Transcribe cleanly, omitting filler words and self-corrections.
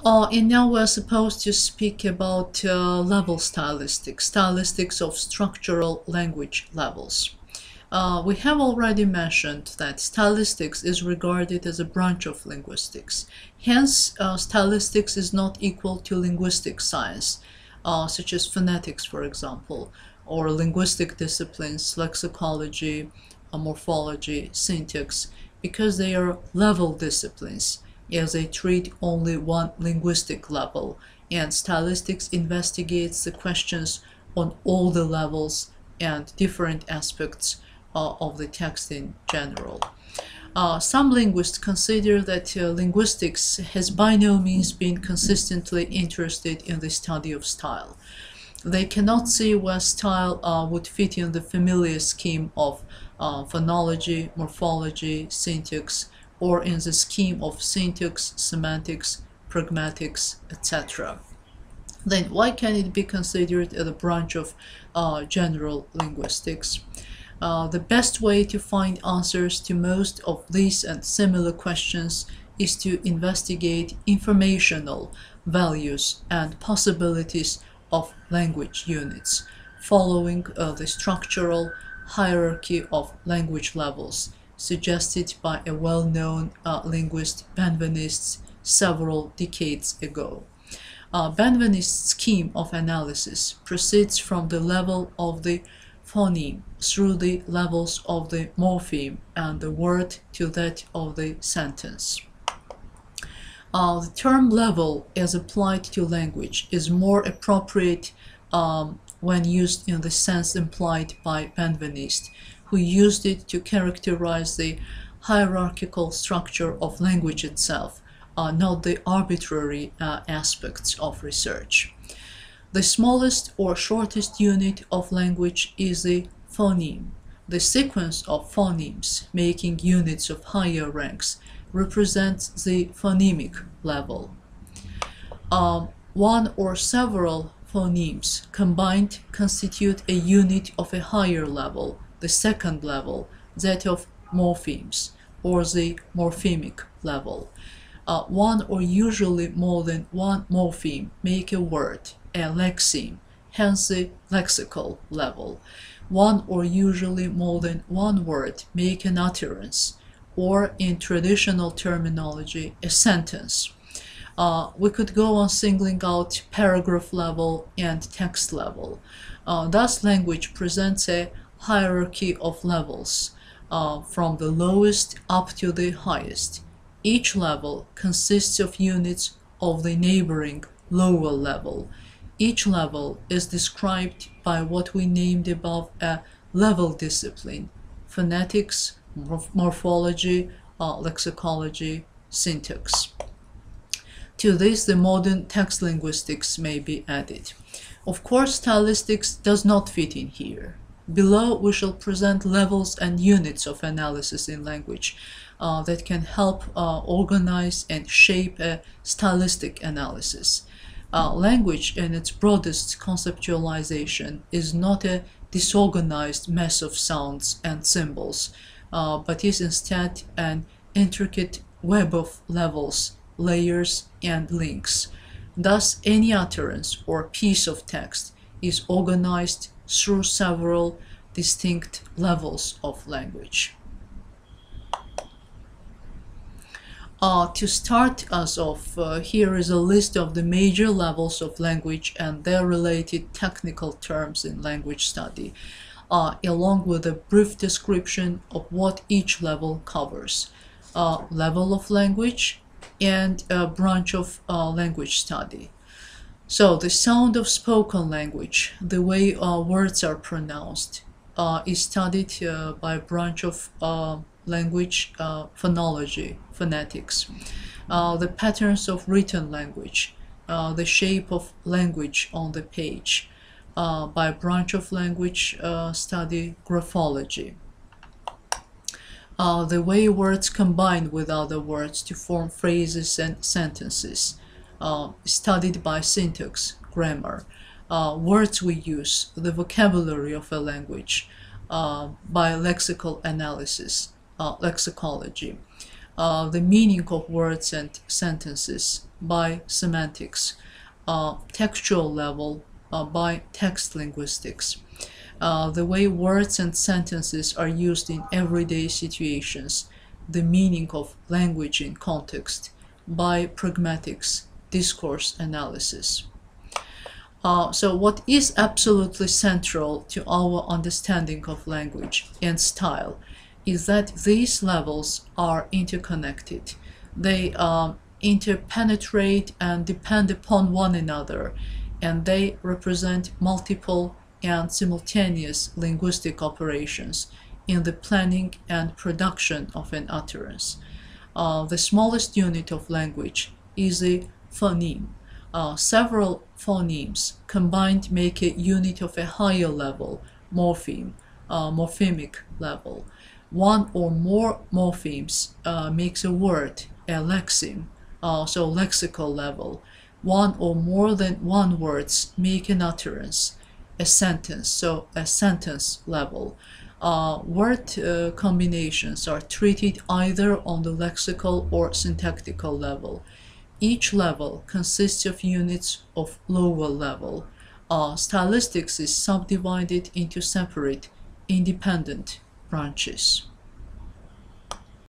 And now we're supposed to speak about level statistics of structural language levels. We have already mentioned that stylistics is regarded as a branch of linguistics. Hence, stylistics is not equal to linguistic science, such as phonetics, for example, or linguistic disciplines, lexicology, morphology, syntax, because they are level disciplines, as they treat only one linguistic level, and stylistics investigates the questions on all the levels and different aspects of the text in general. Some linguists consider that linguistics has by no means been consistently interested in the study of style. They cannot see where style would fit in the familiar scheme of phonology, morphology, syntax, or in the scheme of syntax, semantics, pragmatics, etc. Then why can it be considered as a branch of general linguistics? The best way to find answers to most of these and similar questions is to investigate informational values and possibilities of language units, following the structural hierarchy of language levels suggested by a well-known linguist Benveniste several decades ago. Benveniste's scheme of analysis proceeds from the level of the phoneme through the levels of the morpheme and the word to that of the sentence. The term level as applied to language is more appropriate when used in the sense implied by Benveniste, who used it to characterize the hierarchical structure of language itself, not the arbitrary aspects of research. The smallest or shortest unit of language is the phoneme. The sequence of phonemes making units of higher ranks represents the phonemic level. One or several phonemes combined constitute a unit of a higher level, the second level, that of morphemes, or the morphemic level. One or usually more than one morpheme make a word, a lexeme, hence the lexical level. One or usually more than one word make an utterance, or in traditional terminology, a sentence. We could go on singling out paragraph level and text level. Thus, language presents a hierarchy of levels, from the lowest up to the highest. Each level consists of units of the neighboring lower level. Each level is described by what we named above a level discipline: phonetics, morphology, lexicology, syntax. To this, the modern text linguistics may be added. Of course, stylistics does not fit in here. Below, we shall present levels and units of analysis in language that can help organize and shape a stylistic analysis. Language, in its broadest conceptualization, is not a disorganized mess of sounds and symbols, but is instead an intricate web of levels, layers, and links. Thus, any utterance or piece of text is organized through several distinct levels of language. To start us off, here is a list of the major levels of language and their related technical terms in language study, along with a brief description of what each level covers. Level of language and a branch of language study. So the sound of spoken language, the way words are pronounced, is studied by a branch of language phonology, phonetics. The patterns of written language, the shape of language on the page, by a branch of language study, graphology. The way words combine with other words to form phrases and sentences, studied by syntax, grammar. Words we use, the vocabulary of a language, by lexical analysis, lexicology. the meaning of words and sentences by semantics, textual level by text linguistics, the way words and sentences are used in everyday situations, the meaning of language in context by pragmatics, discourse analysis. So what is absolutely central to our understanding of language and style is that these levels are interconnected. They interpenetrate and depend upon one another, and they represent multiple and simultaneous linguistic operations in the planning and production of an utterance. The smallest unit of language is a phoneme. Several phonemes combined make a unit of a higher level, morpheme, morphemic level. One or more morphemes makes a word, a lexeme, so lexical level. One or more than one words make an utterance, a sentence, so a sentence level. Word combinations are treated either on the lexical or syntactical level. Each level consists of units of lower level. Stylistics is subdivided into separate, independent branches.